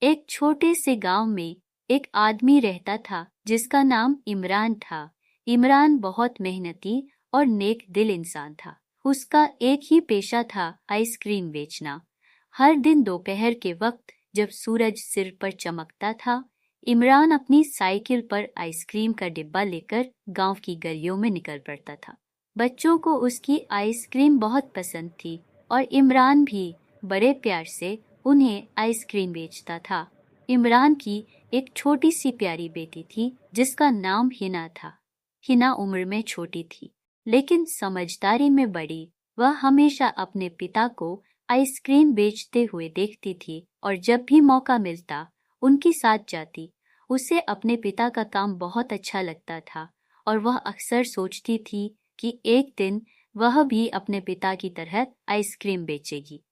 एक छोटे से गांव में एक आदमी रहता था जिसका नाम इमरान था। इमरान बहुत मेहनती और नेक दिल इंसान था। उसका एक ही पेशा था, आइसक्रीम बेचना। हर दिन दोपहर के वक्त जब सूरज सिर पर चमकता था, इमरान अपनी साइकिल पर आइसक्रीम का डिब्बा लेकर गांव की गलियों में निकल पड़ता था। बच्चों को उसकी आइसक्रीम बहुत पसंद थी और इमरान भी बड़े प्यार से उन्हें आइसक्रीम बेचता था। इमरान की एक छोटी सी प्यारी बेटी थी जिसका नाम हिना था। हिना उम्र में छोटी थी लेकिन समझदारी में बड़ी। वह हमेशा अपने पिता को आइसक्रीम बेचते हुए देखती थी और जब भी मौका मिलता उनके साथ जाती। उसे अपने पिता का काम बहुत अच्छा लगता था और वह अक्सर सोचती थी कि एक दिन वह भी अपने पिता की तरह आइसक्रीम बेचेगी।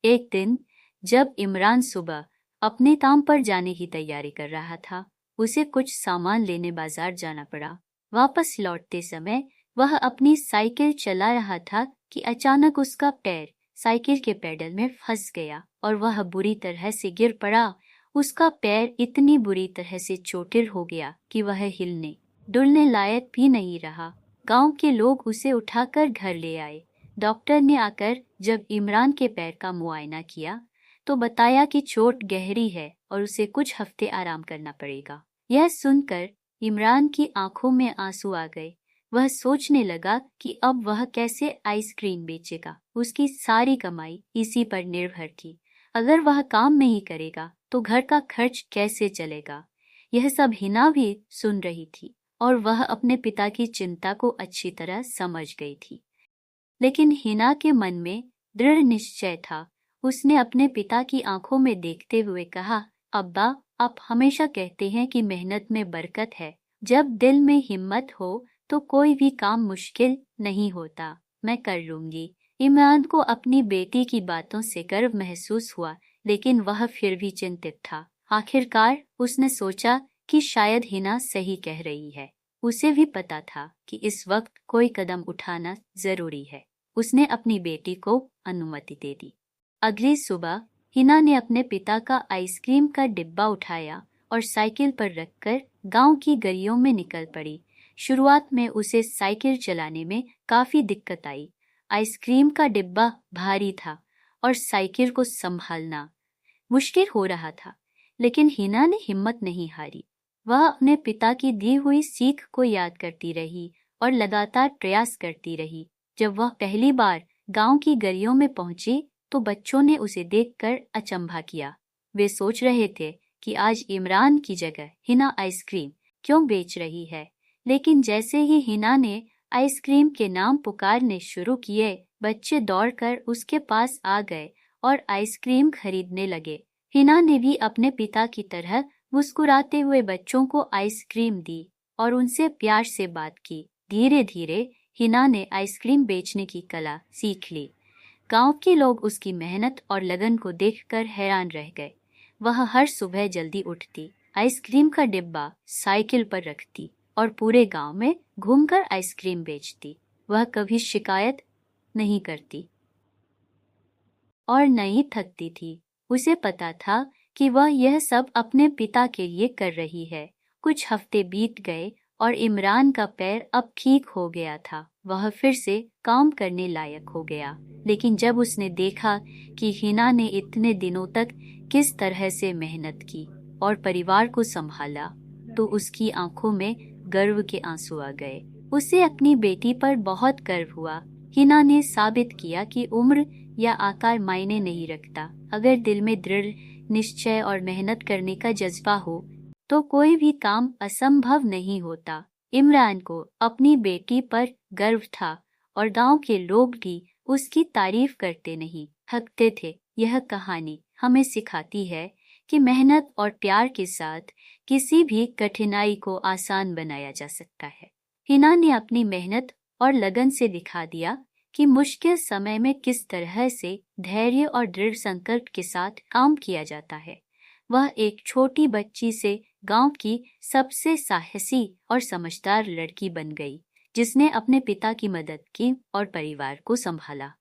एक दिन जब इमरान सुबह अपने काम पर जाने की तैयारी कर रहा था, उसे कुछ सामान लेने बाजार जाना पड़ा। वापस लौटते समय वह अपनी साइकिल चला रहा था कि अचानक उसका पैर साइकिल के पेडल में फंस गया और वह बुरी तरह से गिर पड़ा। उसका पैर इतनी बुरी तरह से चोटिल हो गया कि वह हिलने डुलने लायक भी नहीं रहा। गांव के लोग उसे उठाकर घर ले आए। डॉक्टर ने आकर जब इमरान के पैर का मुआयना किया तो बताया कि चोट गहरी है और उसे कुछ हफ्ते आराम करना पड़ेगा। यह सुनकर इमरान की आंखों में आंसू आ गए। वह सोचने लगा कि अब वह कैसे आइसक्रीम बेचेगा। उसकी सारी कमाई इसी पर निर्भर थी। अगर वह काम नहीं करेगा तो घर का खर्च कैसे चलेगा। यह सब हिना भी सुन रही थी और वह अपने पिता की चिंता को अच्छी तरह समझ गई थी। लेकिन हिना के मन में दृढ़ निश्चय था। उसने अपने पिता की आंखों में देखते हुए कहा, अब्बा, आप हमेशा कहते हैं कि मेहनत में बरकत है। जब दिल में हिम्मत हो तो कोई भी काम मुश्किल नहीं होता। मैं कर लूंगी। इमरान को अपनी बेटी की बातों से गर्व महसूस हुआ, लेकिन वह फिर भी चिंतित था। आखिरकार उसने सोचा कि शायद हिना सही कह रही है। उसे भी पता था कि इस वक्त कोई कदम उठाना जरूरी है। उसने अपनी बेटी को अनुमति दे दी। अगली सुबह हिना ने अपने पिता का आइसक्रीम का डिब्बा उठाया और साइकिल पर रखकर गांव की गलियों में निकल पड़ी। शुरुआत में उसे साइकिल चलाने में काफी दिक्कत आई। आइसक्रीम का डिब्बा भारी था और साइकिल को संभालना मुश्किल हो रहा था, लेकिन हिना ने हिम्मत नहीं हारी। वह अपने पिता की दी हुई सीख को याद करती रही और लगातार प्रयास करती रही। जब वह पहली बार गांव की गलियों में पहुंची तो बच्चों ने उसे देखकर अचंभा किया। वे सोच रहे थे कि आज इमरान की जगह हिना आइसक्रीम क्यों बेच रही है। लेकिन जैसे ही हिना ने आइसक्रीम के नाम पुकारने शुरू किए, बच्चे दौड़कर उसके पास आ गए और आइसक्रीम खरीदने लगे। हिना ने भी अपने पिता की तरह मुस्कुराते हुए बच्चों को आइसक्रीम दी और उनसे प्यार से बात की। धीरे धीरे हिना ने आइसक्रीम बेचने की कला सीख ली। गांव के लोग उसकी मेहनत और लगन को देखकर हैरान रह गए। वह हर सुबह जल्दी उठती, आइसक्रीम का डिब्बा साइकिल पर रखती और पूरे गांव में घूमकर आइसक्रीम बेचती। वह कभी शिकायत नहीं करती और नहीं थकती थी। उसे पता था कि वह यह सब अपने पिता के लिए कर रही है। कुछ हफ्ते बीत गए और इमरान का पैर अब ठीक हो गया था। वह फिर से काम करने लायक हो गया। लेकिन जब उसने देखा कि हिना ने इतने दिनों तक किस तरह से मेहनत की और परिवार को संभाला, तो उसकी आंखों में गर्व के आंसू आ गए। उसे अपनी बेटी पर बहुत गर्व हुआ। हिना ने साबित किया कि उम्र या आकार मायने नहीं रखता। अगर दिल में दृढ़ निश्चय और मेहनत करने का जज्बा हो तो कोई भी काम असंभव नहीं होता। इमरान को अपनी बेटी पर गर्व था और गांव के लोग भी उसकी तारीफ करते नहीं थकते थे। यह कहानी हमें सिखाती है कि मेहनत और प्यार के साथ किसी भी कठिनाई को आसान बनाया जा सकता है। हिना ने अपनी मेहनत और लगन से दिखा दिया कि मुश्किल समय में किस तरह से धैर्य और दृढ़ संकल्प के साथ काम किया जाता है। वह एक छोटी बच्ची से गांव की सबसे साहसी और समझदार लड़की बन गई, जिसने अपने पिता की मदद की और परिवार को संभाला।